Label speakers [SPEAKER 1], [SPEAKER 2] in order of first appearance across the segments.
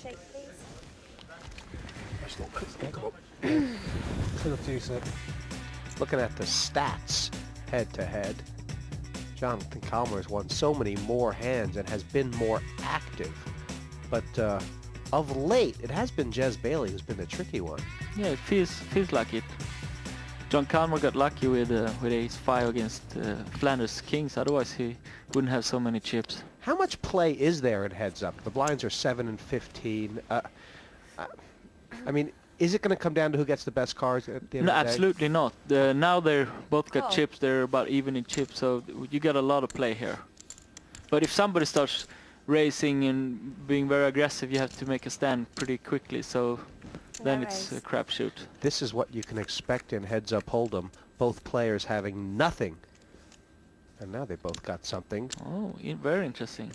[SPEAKER 1] shake, please.
[SPEAKER 2] That's not good. Still a few seconds.
[SPEAKER 3] Looking at the stats head-to-head, Jonathan Calmer has won so many more hands and has been more active. But of late, it has been Jez Bailey who's been the tricky one.
[SPEAKER 4] Yeah, it feels like it. John Calmer got lucky with ace-5 against Flanders Kings, otherwise he wouldn't have so many chips.
[SPEAKER 3] How much play is there at heads up? The blinds are 7 and 15. I mean, is it going to come down to who gets the best cards at the end
[SPEAKER 4] No,
[SPEAKER 3] of the day?
[SPEAKER 4] absolutely not. Now they're both got
[SPEAKER 1] Oh.
[SPEAKER 4] chips, they're about even in chips, so you got a lot of play here. But if somebody starts racing and being very aggressive, you have to make a stand pretty quickly, so then
[SPEAKER 1] No
[SPEAKER 4] it's a
[SPEAKER 1] raise.
[SPEAKER 4] crapshoot.
[SPEAKER 3] This is what you can expect in heads up hold'em. Both players having nothing. And now they both got something.
[SPEAKER 4] Oh, very interesting.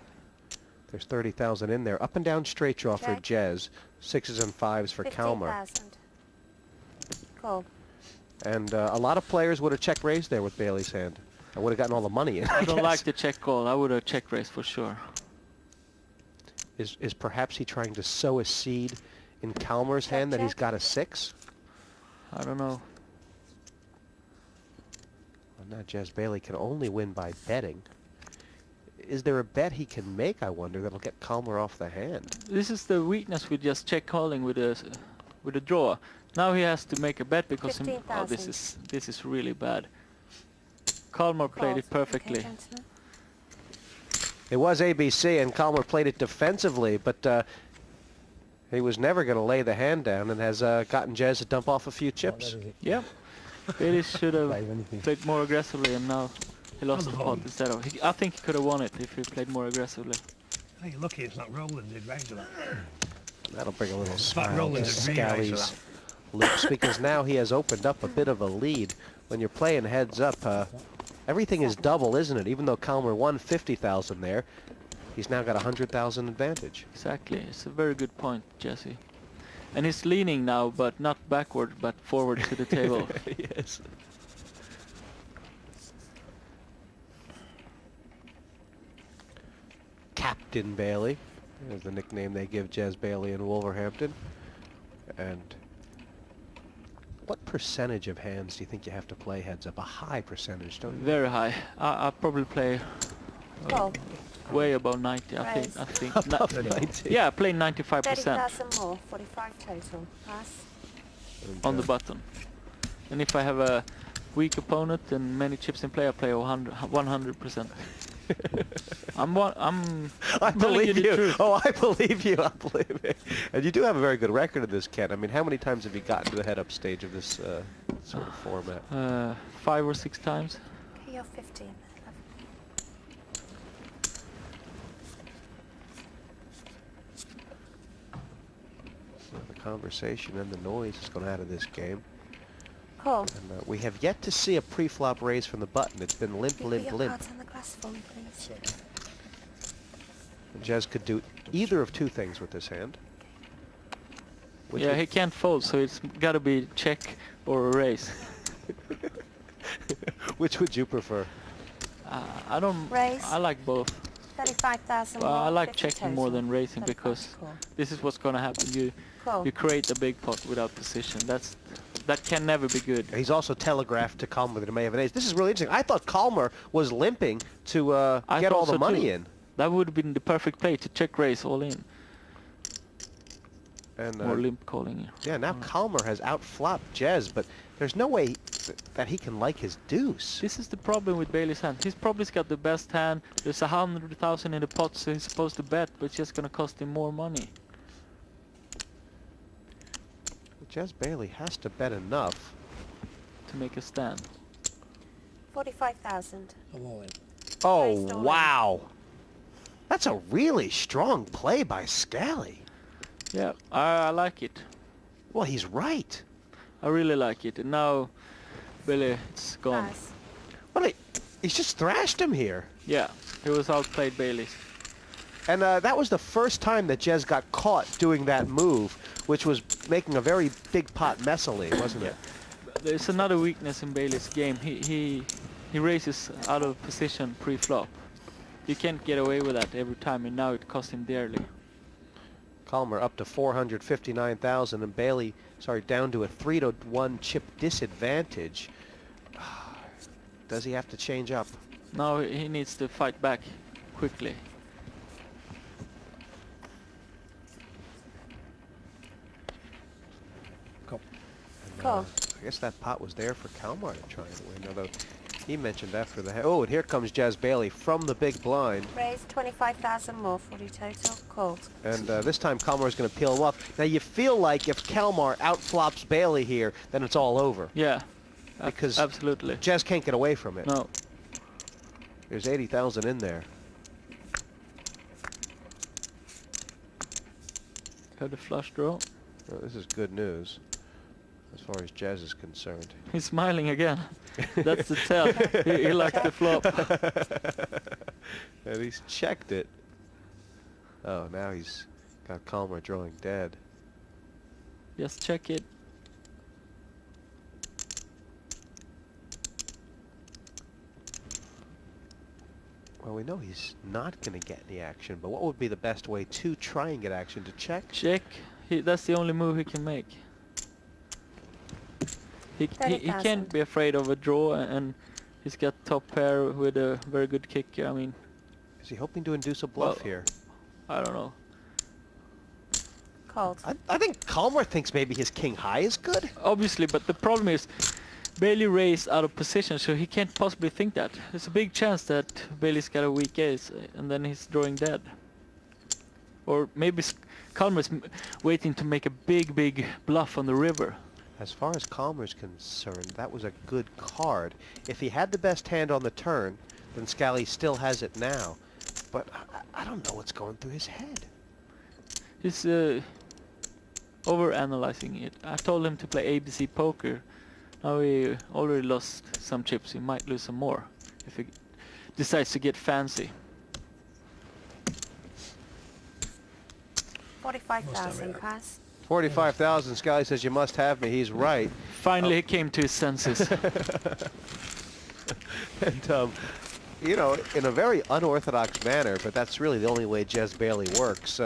[SPEAKER 3] There's 30,000 in there. Up and down straight draw for
[SPEAKER 1] Check.
[SPEAKER 3] Jez. 6s and 5s for Calmer.
[SPEAKER 1] 15,000. Call.
[SPEAKER 3] And a lot of players would have check raised there with Bailey's hand. I would have gotten all the money in.
[SPEAKER 4] I don't
[SPEAKER 3] guess.
[SPEAKER 4] like the check call. I would have check raised for sure.
[SPEAKER 3] Is perhaps he trying to sow a seed in Calmer's
[SPEAKER 1] Check,
[SPEAKER 3] hand that he's
[SPEAKER 1] check.
[SPEAKER 3] got a 6?
[SPEAKER 4] I don't know.
[SPEAKER 3] Well, now Jez Bailey can only win by betting. Is there a bet he can make, I wonder, that'll get Calmer off the hand?
[SPEAKER 4] This is the weakness with just check calling with a draw. Now he has to make a bet because oh, this is really bad. Calmer played it perfectly.
[SPEAKER 1] Okay, gentlemen.
[SPEAKER 3] It was ABC, and Calmer played it defensively, but he was never going to lay the hand down and has gotten Jez to dump off a few chips.
[SPEAKER 4] Yeah. Bailey should have
[SPEAKER 2] Play anything.
[SPEAKER 4] played more aggressively, and now he lost the pot instead of. I think he could have won it if he played more aggressively.
[SPEAKER 5] Hey, you're lucky it's not Roland did range of that.
[SPEAKER 3] That'll bring a little
[SPEAKER 5] fact,
[SPEAKER 3] smile to
[SPEAKER 5] Roland did really nice
[SPEAKER 3] Scally's lips, because now he has opened up a bit of a lead. When you're playing heads up, everything is double, isn't it? Even though Calmer won 50,000 there, he's now got 100,000 advantage.
[SPEAKER 4] Exactly. It's a very good point, Jesse. And he's leaning now, but not backward, but forward to the table.
[SPEAKER 3] Yes. Captain Bailey is the nickname they give Jez Bailey in Wolverhampton. And what percentage of hands do you think you have to play heads up? A high percentage, don't you?
[SPEAKER 4] Very high. I probably play
[SPEAKER 1] Call.
[SPEAKER 4] way above 90. I
[SPEAKER 1] Raise.
[SPEAKER 4] think.
[SPEAKER 3] Above
[SPEAKER 4] No-
[SPEAKER 3] 90.
[SPEAKER 4] Yeah, I play 95%
[SPEAKER 1] 30,000 more. 45 total. Pass.
[SPEAKER 3] And,
[SPEAKER 4] on the button. And if I have a weak opponent and many chips in play, I play 100%. I'm
[SPEAKER 3] I
[SPEAKER 4] telling you
[SPEAKER 3] believe
[SPEAKER 4] the
[SPEAKER 3] you.
[SPEAKER 4] truth.
[SPEAKER 3] Oh, I believe you. I believe it. And you do have a very good record of this, Ken. I mean, how many times have you gotten to the head-up stage of this sort of format?
[SPEAKER 4] 5 or 6 times.
[SPEAKER 1] Okay, you're 15.
[SPEAKER 3] So the conversation and the noise is going out of this game.
[SPEAKER 1] Call.
[SPEAKER 3] And we have yet to see a pre-flop raise from the button. It's been limp,
[SPEAKER 1] Can you put
[SPEAKER 3] limp,
[SPEAKER 1] your
[SPEAKER 3] limp.
[SPEAKER 1] cards on the glass for me, please?
[SPEAKER 3] And Jez could do either of two things with this hand. Which
[SPEAKER 4] Yeah,
[SPEAKER 3] would-
[SPEAKER 4] he can't fold, so it's got to be check or a raise.
[SPEAKER 3] Which would you prefer?
[SPEAKER 4] I don't.
[SPEAKER 1] Raise.
[SPEAKER 4] I like both.
[SPEAKER 1] 35,000 more.
[SPEAKER 4] Well, I like
[SPEAKER 1] 50
[SPEAKER 4] checking more
[SPEAKER 1] total.
[SPEAKER 4] than raising
[SPEAKER 1] 35
[SPEAKER 4] because
[SPEAKER 1] call.
[SPEAKER 4] this is what's gonna happen.
[SPEAKER 1] Call.
[SPEAKER 4] You create a big pot without position. That can never be good.
[SPEAKER 3] He's also telegraphed to Calmer that he may have an ace. This is really interesting. I thought Calmer was limping to
[SPEAKER 4] I
[SPEAKER 3] get
[SPEAKER 4] thought
[SPEAKER 3] all the
[SPEAKER 4] so
[SPEAKER 3] money
[SPEAKER 4] too.
[SPEAKER 3] in.
[SPEAKER 4] That would have been the perfect play to check raise all in
[SPEAKER 3] And
[SPEAKER 4] or limp calling.
[SPEAKER 3] yeah, now Calmer has outflopped Jez, but there's no way that he can like his deuce.
[SPEAKER 4] This is the problem with Bailey's hand. He's probably got the best hand. There's 100,000 in the pot, so he's supposed to bet, but it's just gonna cost him more money.
[SPEAKER 3] Jez Bailey has to bet enough.
[SPEAKER 4] To make a stand.
[SPEAKER 1] 45,000.
[SPEAKER 5] I'm all in.
[SPEAKER 3] Oh,
[SPEAKER 1] Raised all in.
[SPEAKER 3] wow. That's a really strong play by Scally.
[SPEAKER 4] Yeah, I like it.
[SPEAKER 3] Well, he's right.
[SPEAKER 4] I really like it. And now, Bailey, it's gone.
[SPEAKER 1] Pass.
[SPEAKER 3] Well, he's just thrashed him here.
[SPEAKER 4] Yeah, he was outplayed Bailey.
[SPEAKER 3] And that was the first time that Jez got caught doing that move, which was making a very big pot messily, wasn't it?
[SPEAKER 4] There's another weakness in Bailey's game. He raises out of position pre-flop. You can't get away with that every time, and now it cost him dearly.
[SPEAKER 3] Calmer up to 459,000 and Bailey, down to a 3-1 chip disadvantage. Does he have to change up?
[SPEAKER 4] Now he needs to fight back quickly.
[SPEAKER 1] Call.
[SPEAKER 3] I guess that pot was there for Kalmar to try and win, although he mentioned after the... Oh, and here comes Jazz Bailey from the big blind.
[SPEAKER 1] Raise 25,000 more, 40 total. Called.
[SPEAKER 3] And this time Kalmar's going to peel him off. Now you feel like if Kalmar outflops Bailey here, then it's all over.
[SPEAKER 4] Yeah,
[SPEAKER 3] Because
[SPEAKER 4] absolutely.
[SPEAKER 3] Jazz can't get away from it.
[SPEAKER 4] No.
[SPEAKER 3] There's 80,000 in there.
[SPEAKER 4] Got a flush draw.
[SPEAKER 3] Oh, this is good news as far as Jazz is concerned.
[SPEAKER 4] He's smiling again. That's the tell. He liked the flop.
[SPEAKER 3] And he's checked it. Oh, now he's got Kalmar drawing dead.
[SPEAKER 4] Just check it.
[SPEAKER 3] Well, we know he's not going to get any action, but what would be the best way to try and get action? To check?
[SPEAKER 4] Check. That's the only move he can make. He can't
[SPEAKER 1] 30,000.
[SPEAKER 4] be afraid of a draw, and he's got top pair with a very good kicker. I mean,
[SPEAKER 3] Is he hoping to induce a bluff
[SPEAKER 4] Well-
[SPEAKER 3] here?
[SPEAKER 4] I don't know.
[SPEAKER 1] Called.
[SPEAKER 3] I think Kalmar thinks maybe his king high is good.
[SPEAKER 4] Obviously, but the problem is Bailey raised out of position, so he can't possibly think that. There's a big chance that Bailey's got a weak ace, and then he's drawing dead. Or maybe Kalmar's waiting to make a big bluff on the river.
[SPEAKER 3] As far as Kalmar's concerned, that was a good card. If he had the best hand on the turn, then Scally still has it now. But I don't know what's going through his head.
[SPEAKER 4] He's over-analyzing it. I told him to play ABC poker. Now he already lost some chips. He might lose some more if he decides to get fancy.
[SPEAKER 1] 45,000 pass.
[SPEAKER 3] 45,000, Scally says you must have me. He's right.
[SPEAKER 4] Finally he came to his senses.
[SPEAKER 3] And, you know, in a very unorthodox manner, but that's really the only way Jez Bailey works.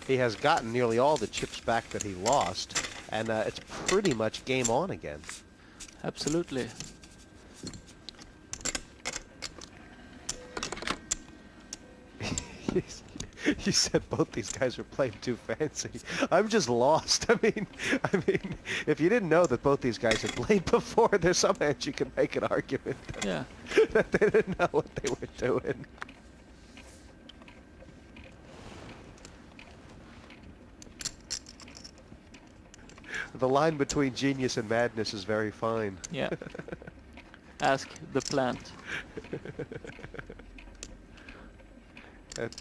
[SPEAKER 3] He has gotten nearly all the chips back that he lost, and it's pretty much game on again.
[SPEAKER 4] Absolutely.
[SPEAKER 3] You said both these guys were playing too fancy. I'm just lost. I mean, if you didn't know that both these guys had played before, there's some hands you can make an argument
[SPEAKER 4] Yeah.
[SPEAKER 3] that they didn't know what they were doing. The line between genius and madness is very fine.
[SPEAKER 4] Yeah. Ask the plant.
[SPEAKER 3] And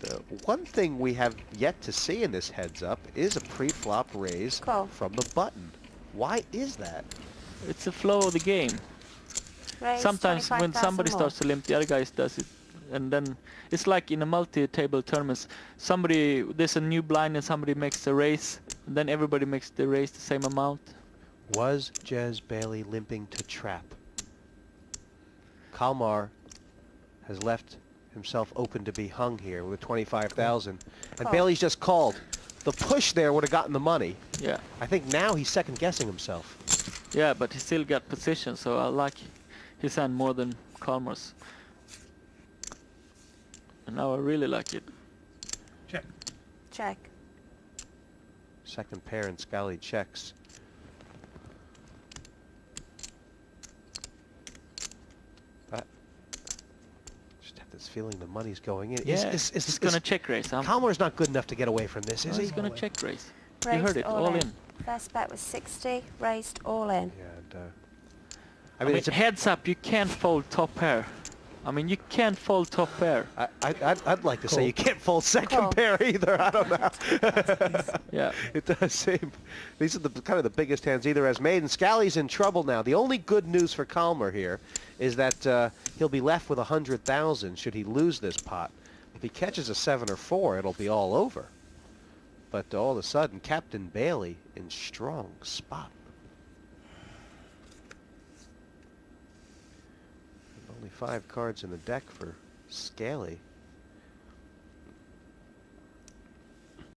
[SPEAKER 3] one thing we have yet to see in this heads up is a pre-flop raise
[SPEAKER 1] Call.
[SPEAKER 3] from the button. Why is that?
[SPEAKER 4] It's the flow of the game.
[SPEAKER 1] Raise
[SPEAKER 4] Sometimes when
[SPEAKER 1] 25,000
[SPEAKER 4] somebody
[SPEAKER 1] more.
[SPEAKER 4] starts to limp, the other guys does it, and then it's like in a multi-table tournaments. There's a new blind and somebody makes the raise, and then everybody makes the raise the same amount.
[SPEAKER 3] Was Jez Bailey limping to trap? Kalmar has left himself open to be hung here with 25,000, and
[SPEAKER 1] Call.
[SPEAKER 3] Bailey's just called. The push there would have gotten the money.
[SPEAKER 4] Yeah.
[SPEAKER 3] I think now he's second guessing himself.
[SPEAKER 4] Yeah, but he still got position, so I like his hand more than Kalmar's. And now I really like it.
[SPEAKER 5] Check.
[SPEAKER 1] Check.
[SPEAKER 3] Second pair and Scally checks. But just have this feeling the money's going in.
[SPEAKER 4] Yeah, he's gonna check raise.
[SPEAKER 3] Kalmar's not good enough to get away from this, is he?
[SPEAKER 4] He's gonna check raise. You
[SPEAKER 1] Raised
[SPEAKER 4] heard it, all in.
[SPEAKER 1] First bet was 60, raised all in.
[SPEAKER 3] Yeah, and,
[SPEAKER 4] I mean,
[SPEAKER 3] it's a,
[SPEAKER 4] heads up, you can't fold top pair. I mean, you can't fold top pair.
[SPEAKER 3] I'd like to say
[SPEAKER 5] Call.
[SPEAKER 3] you can't fold second
[SPEAKER 1] Call.
[SPEAKER 3] pair either. I don't know.
[SPEAKER 4] Yeah.
[SPEAKER 3] It does seem these are the kind of the biggest hands either has made, and Scally's in trouble now. The only good news for Kalmar here is that he'll be left with 100,000 should he lose this pot. If he catches a 7 or 4, it'll be all over. But all of a sudden, Captain Bailey in strong spot. Only 5 cards in the deck for Scally.